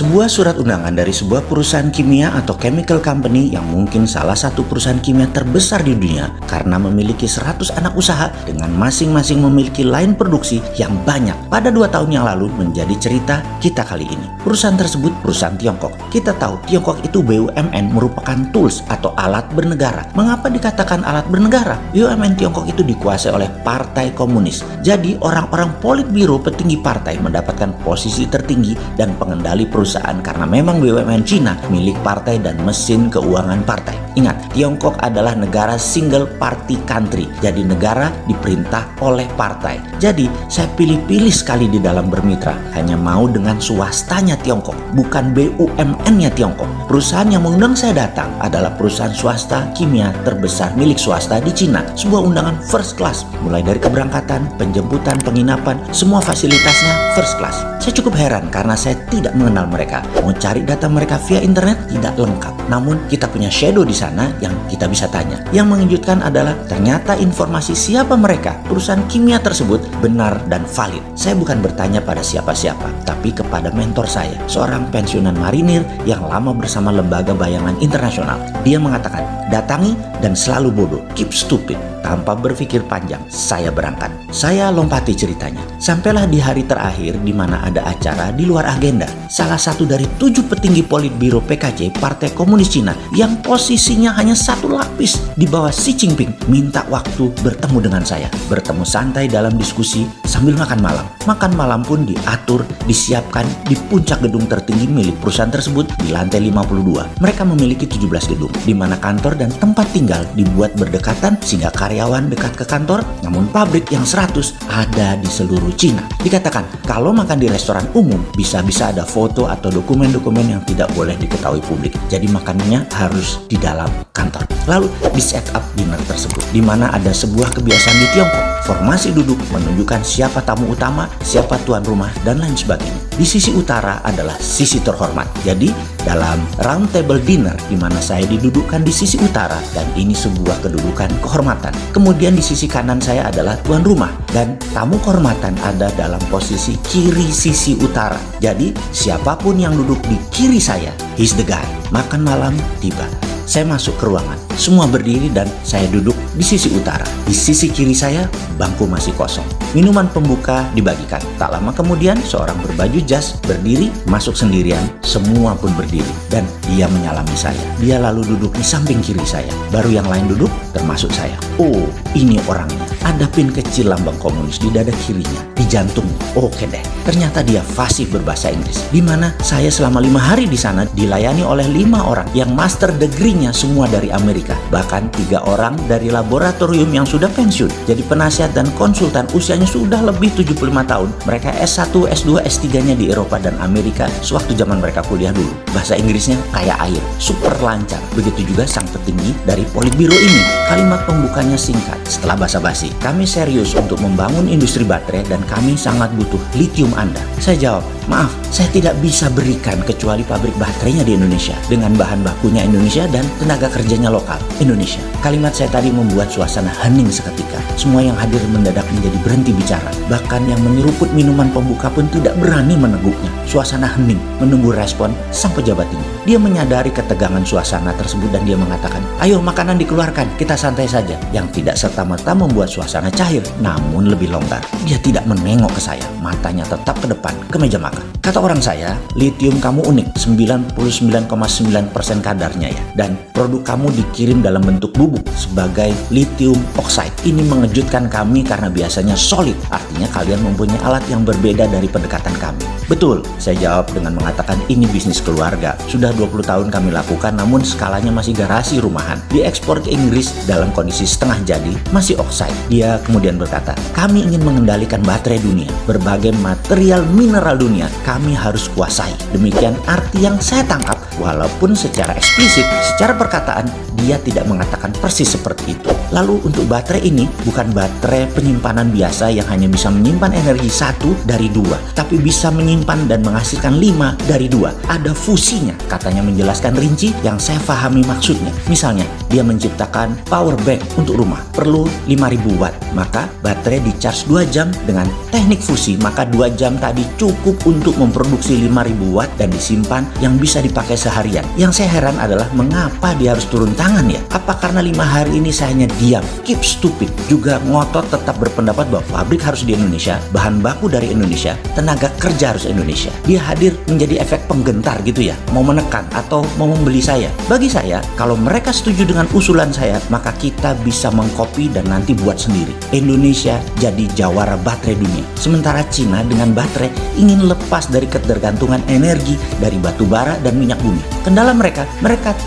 Sebuah surat undangan dari sebuah perusahaan kimia atau chemical company yang mungkin salah satu perusahaan kimia terbesar di dunia karena memiliki 100 anak usaha dengan masing-masing memiliki line produksi yang banyak. Pada 2 tahun yang lalu menjadi cerita kita kali ini. Perusahaan tersebut perusahaan Tiongkok. Kita tahu Tiongkok itu BUMN merupakan tools atau alat bernegara. Mengapa dikatakan alat bernegara? BUMN Tiongkok itu dikuasai oleh Partai Komunis. Jadi orang-orang politbiro petinggi partai mendapatkan posisi tertinggi dan pengendali perusahaan karena memang BUMN Cina milik partai dan mesin keuangan partai. Ingat, Tiongkok adalah negara single party country. Jadi negara diperintah oleh partai. Jadi saya pilih-pilih sekali di dalam bermitra. Hanya mau dengan swastanya Tiongkok, bukan BUMN-nya Tiongkok. Perusahaan yang mengundang saya datang adalah perusahaan swasta kimia terbesar milik swasta di Cina. Sebuah undangan first class, mulai dari keberangkatan, penjemputan, penginapan, semua fasilitasnya first class. Saya cukup heran karena saya tidak mengenal mereka. Mau cari data mereka via internet tidak lengkap. Namun kita punya shadow di sana yang kita bisa tanya. Yang mengejutkan adalah ternyata informasi siapa mereka, perusahaan kimia tersebut benar dan valid. Saya bukan bertanya pada siapa-siapa, tapi kepada mentor saya, seorang pensiunan marinir yang lama bersama lembaga bayangan internasional. Dia mengatakan, datangi dan selalu bodoh, keep stupid. Tanpa berpikir panjang, saya berangkat. Saya lompati ceritanya. Sampailah di hari terakhir di mana ada acara di luar agenda. Salah satu dari 7 petinggi politbiro PKC Partai Komunis Cina yang posisinya hanya 1 lapis di bawah Xi Jinping minta waktu bertemu dengan saya. Bertemu santai dalam diskusi sambil makan malam. Makan malam pun diatur, disiapkan di puncak gedung tertinggi milik perusahaan tersebut di lantai 52. Mereka memiliki 17 gedung, di mana kantor dan tempat tinggal dibuat berdekatan sehingga karyawan dekat ke kantor, namun pabrik yang 100 ada di seluruh Cina. Dikatakan, kalau makan di restoran umum, bisa-bisa ada foto atau dokumen-dokumen yang tidak boleh diketahui publik. Jadi makanannya harus di dalam kantor. Lalu di set up dinner tersebut, di mana ada sebuah kebiasaan di Tiongkok. Formasi duduk menunjukkan siapa tamu utama, siapa tuan rumah, dan lain sebagainya. Di sisi utara adalah sisi terhormat. Jadi dalam round table dinner di mana saya didudukkan di sisi utara dan ini sebuah kedudukan kehormatan. Kemudian di sisi kanan saya adalah tuan rumah dan tamu kehormatan ada dalam posisi kiri sisi utara. Jadi siapapun yang duduk di kiri saya, he's the guy. Makan malam tiba. Saya masuk ke ruangan. Semua berdiri dan saya duduk di sisi utara. Di sisi kiri saya, bangku masih kosong. Minuman pembuka dibagikan. Tak lama kemudian, seorang berbaju jas berdiri, masuk sendirian. Semua pun berdiri. Dan dia menyalami saya. Dia lalu duduk di samping kiri saya. Baru yang lain duduk, termasuk saya. Oh, ini orangnya. Ada pin kecil lambang komunis di dada kirinya, di jantungnya. Oke deh, ternyata dia fasih berbahasa Inggris. Di mana saya selama 5 hari di sana dilayani oleh 5 orang yang master degree-nya semua dari Amerika. Bahkan 3 orang dari laboratorium yang sudah pensiun. Jadi penasihat dan konsultan usianya sudah lebih 75 tahun. Mereka S1, S2, S3-nya di Eropa dan Amerika sewaktu zaman mereka kuliah dulu. Bahasa Inggrisnya kayak air, super lancar. Begitu juga sang petinggi dari politbiro ini. Kalimat pembukanya singkat. Setelah basa-basi, kami serius untuk membangun industri baterai dan kami sangat butuh litium Anda. Saya jawab, maaf, saya tidak bisa berikan kecuali pabrik baterainya di Indonesia dengan bahan bakunya Indonesia dan tenaga kerjanya lokal Indonesia. Kalimat saya tadi membuat suasana hening seketika. Semua yang hadir mendadak menjadi berhenti bicara. Bahkan yang menyeruput minuman pembuka pun tidak berani meneguknya. Suasana hening menunggu respon sang pejabat tinggi. Dia menyadari ketegangan suasana tersebut dan dia mengatakan, ayo makanan dikeluarkan, kita santai saja. Yang tidak serta-merta membuat suasana cair, namun lebih longgar. Dia tidak menengok ke saya, matanya tetap ke depan, ke meja makan. Kata orang saya, litium kamu unik, 99,9% kadarnya ya. Dan produk kamu dikirim dalam bentuk bubuk sebagai lithium oxide. Ini mengejutkan kami karena biasanya solid, artinya kalian mempunyai alat yang berbeda dari pendekatan kami. Betul, saya jawab dengan mengatakan ini bisnis keluarga. Sudah 20 tahun kami lakukan, namun skalanya masih garasi rumahan. Diekspor ke Inggris dalam kondisi setengah jadi, masih oxide. Dia kemudian berkata, kami ingin mengendalikan baterai dunia. Berbagai material mineral dunia kami harus kuasai. Demikian arti yang saya tangkap, walaupun secara eksplisit, secara Secara perkataan, dia tidak mengatakan persis seperti itu. Lalu untuk baterai ini bukan baterai penyimpanan biasa yang hanya bisa menyimpan energi 1 dari 2, tapi bisa menyimpan dan menghasilkan 5 dari 2. Ada fusinya, katanya menjelaskan rinci yang saya pahami maksudnya. Misalnya, dia menciptakan power bank untuk rumah, perlu 5000 watt. Maka baterai di-charge 2 jam dengan teknik fusi, maka 2 jam tadi cukup untuk memproduksi 5000 watt dan disimpan yang bisa dipakai seharian. Yang saya heran adalah mengapa dia harus turun tangan ya? Apa karena 5 hari ini saya hanya diam, keep stupid, juga ngotot tetap berpendapat bahwa pabrik harus di Indonesia, bahan baku dari Indonesia, tenaga kerja harus Indonesia. Dia hadir menjadi efek penggentar gitu ya, mau menekan atau mau membeli saya. Bagi saya, kalau mereka setuju dengan usulan saya, maka kita bisa mengcopy dan nanti buat sendiri. Indonesia jadi jawara baterai dunia. Sementara Cina dengan baterai ingin lepas dari ketergantungan energi dari batu bara dan minyak bumi. Kendala mereka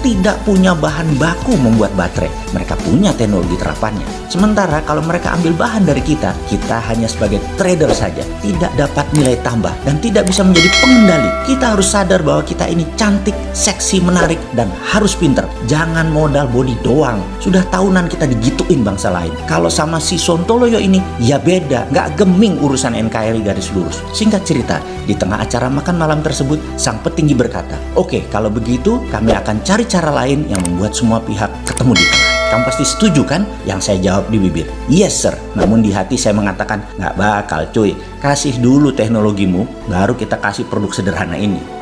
tidak punya bahan baku membuat baterai. Mereka punya teknologi terapannya. Sementara kalau mereka ambil bahan dari kita hanya sebagai trader saja, tidak dapat nilai tambah dan tidak bisa menjadi pengendali. Kita harus sadar bahwa kita ini cantik, seksi, menarik, dan harus pinter. Jangan modal body doang. Sudah tahunan kita digituin bangsa lain. Kalau sama si Sontoloyo ini, ya beda, nggak geming urusan NKRI garis lurus. Singkat cerita, di tengah acara makan malam tersebut, sang petinggi berkata, "Oke, kalau begitu kami akan cari cara lain yang membuat semua pihak ketemu di tengah. Kamu pasti setuju kan?" Yang saya jawab di bibir, "Yes sir." Namun di hati saya mengatakan, "Nggak bakal cuy, kasih dulu teknologimu, baru kita kasih produk sederhana ini."